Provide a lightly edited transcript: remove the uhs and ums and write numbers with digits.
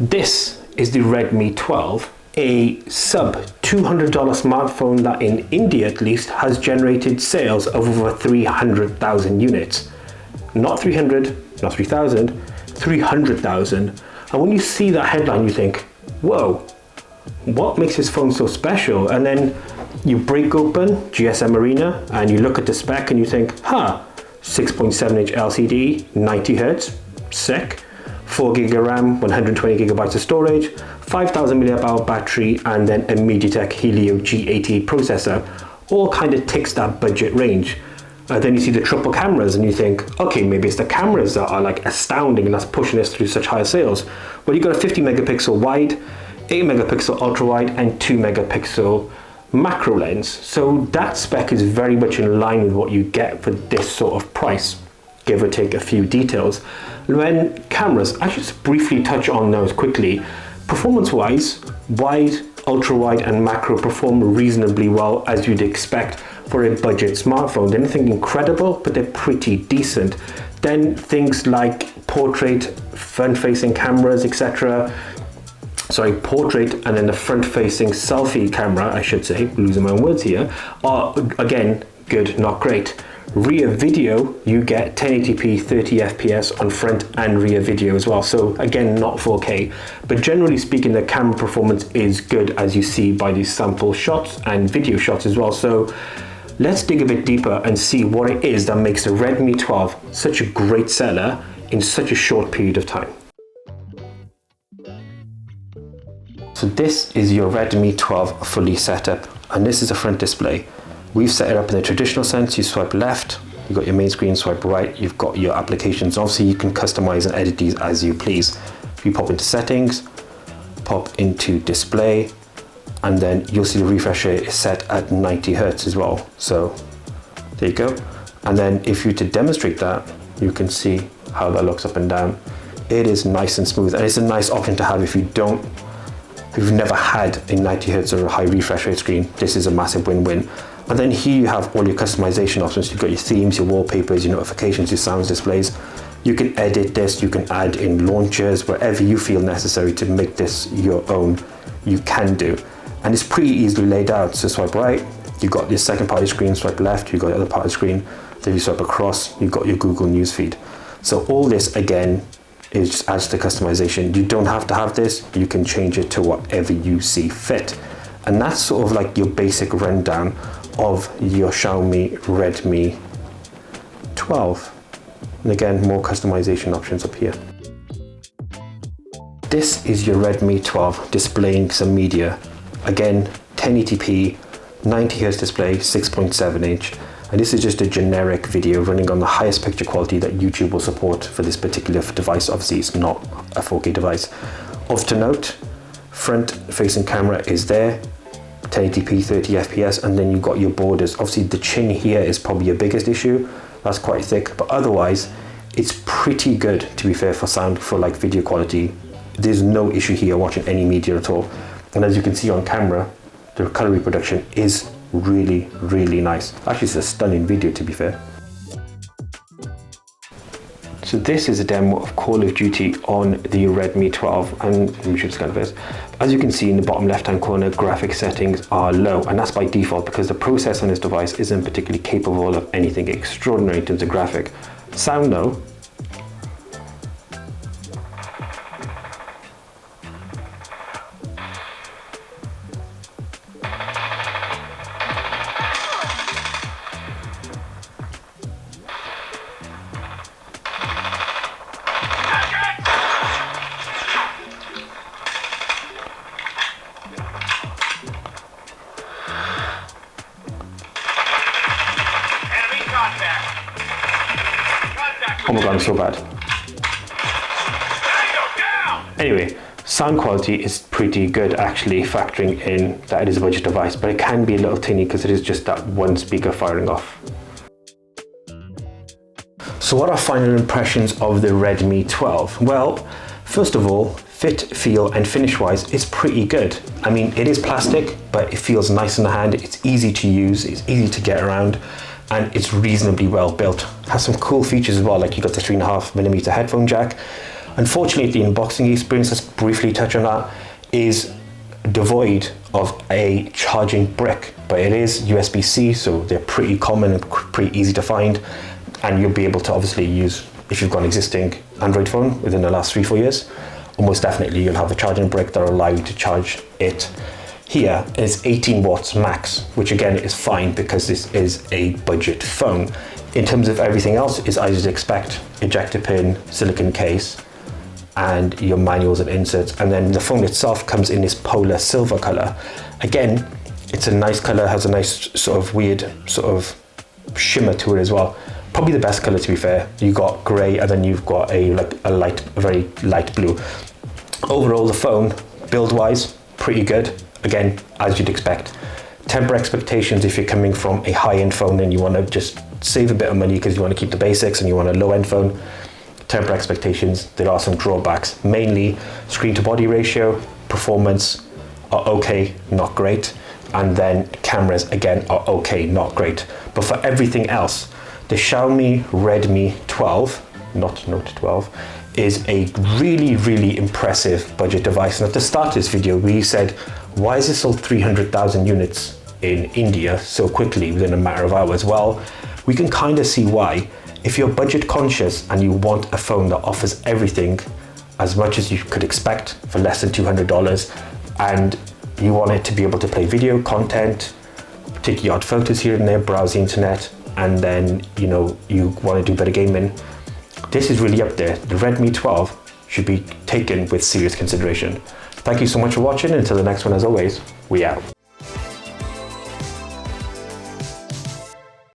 This is the Redmi 12, a sub $200 smartphone that in India at least has generated sales of over 300,000 units. Not 300, not 3,000, 300,000. And when you see that headline, you think, whoa, what makes this phone so special? And then you break open GSM Arena and you look at the spec and you think, 6.7-inch LCD, 90 Hz, sick. 4GB of RAM, 120GB of storage, 5000 mAh battery, and then a MediaTek Helio G88 processor, all kind of ticks that budget range. Then you see the triple cameras and you think, okay, maybe it's the cameras that are like astounding and that's pushing us through such high sales. Well, you've got a 50 megapixel wide, 8 megapixel ultra wide, and 2 megapixel macro lens. So that spec is very much in line with what you get for this sort of price, give or take a few details. When cameras, I just briefly touch on those quickly. Performance-wise, wide, ultra-wide, and macro perform reasonably well as you'd expect for a budget smartphone. They're nothing incredible, but they're pretty decent. Then things like portrait, front-facing cameras, etc. Sorry, portrait, and then the front-facing selfie camera, I should say, losing my own words here, are again good, not great. Rear video, you get 1080p 30 FPS on front and rear video as well. So again, not 4K, but generally speaking, the camera performance is good, as you see by these sample shots and video shots as well. So let's dig a bit deeper and see what it is that makes the Redmi 12 such a great seller in such a short period of time. So this is your Redmi 12 fully set up, and this is the front display. We've set it up in the traditional sense. You swipe left, you've got your main screen, swipe right, you've got your applications. Obviously you can customize and edit these as you please. If you pop into settings, pop into display, and then you'll see the refresh rate is set at 90 Hz as well. So there you go. And then if you to demonstrate that, you can see how that looks up and down. It is nice and smooth, and it's a nice option to have if you've never had a 90 Hz or a high refresh rate screen. This is a massive win-win. And then here you have all your customization options. You've got your themes, your wallpapers, your notifications, your sounds displays. You can edit this, you can add in launchers, wherever you feel necessary to make this your own, you can do. And it's pretty easily laid out. So swipe right, you've got your second part of the screen, swipe left, you've got the other part of the screen, then you swipe across, you've got your Google News feed. So all this again is just adds to customization. You don't have to have this, you can change it to whatever you see fit. And that's sort of like your basic rundown of your Xiaomi Redmi 12. And again, more customization options up here. This is your Redmi 12 displaying some media. Again, 1080p, 90 Hz display, 6.7-inch. And this is just a generic video running on the highest picture quality that YouTube will support for this particular device. Obviously, it's not a 4K device. Of to note, front-facing camera is there, 1080p 30 FPS, and then you've got your borders. Obviously the chin here is probably your biggest issue, that's quite thick, but otherwise it's pretty good, to be fair, for sound, for like video quality. There's no issue here watching any media at all, and as you can see on camera, the color reproduction is really, really nice. Actually, it's a stunning video, to be fair. So this is a demo of Call of Duty on the Redmi 12, and let me show this kind of this. As you can see in the bottom left hand corner, graphic settings are low, and that's by default because the processor on this device isn't particularly capable of anything extraordinary in terms of graphic. Sound though, oh my god, I'm so bad. Anyway, sound quality is pretty good actually, factoring in that it is a budget device, but it can be a little tinny because it is just that one speaker firing off. So what are final impressions of the Redmi 12? Well, first of all, fit, feel and finish wise, it's pretty good. I mean, it is plastic, but it feels nice in the hand. It's easy to use, it's easy to get around, and it's reasonably well built. Has some cool features as well, like you got the 3.5mm headphone jack. Unfortunately, the unboxing experience, let's briefly touch on that, is devoid of a charging brick, but it is USB-C, so they're pretty common and pretty easy to find, and you'll be able to obviously use, if you've got an existing Android phone within the last 3-4 years, almost definitely you'll have a charging brick that will allow you to charge it. Here is 18 watts max, which again is fine because this is a budget phone. In terms of everything else, is as you'd expect, ejector pin, silicone case, and your manuals and inserts, and then the phone itself comes in this polar silver color. Again, it's a nice color, has a nice sort of weird sort of shimmer to it as well. Probably the best color, to be fair. You've got gray, and then you've got a very light blue. Overall, the phone, build-wise, pretty good. Again, as you'd expect. Temper expectations if you're coming from a high-end phone and you want to just save a bit of money because you want to keep the basics and you want a low-end phone. Temper expectations, there are some drawbacks, mainly screen to body ratio, performance are okay, not great, and then cameras again are okay, not great. But for everything else, the Xiaomi Redmi 12, not Note 12, is a really impressive budget device. And at the start of this video, we said, why is it sold 300,000 units in India so quickly within a matter of hours? Well, we can kind of see why. If you're budget conscious and you want a phone that offers everything as much as you could expect for less than $200, and you want it to be able to play video content, take the odd photos here and there, browse the internet, and then you want to do a bit of gaming, this is really up there. The Redmi 12 should be taken with serious consideration. Thank you so much for watching. Until the next one, as always, we out.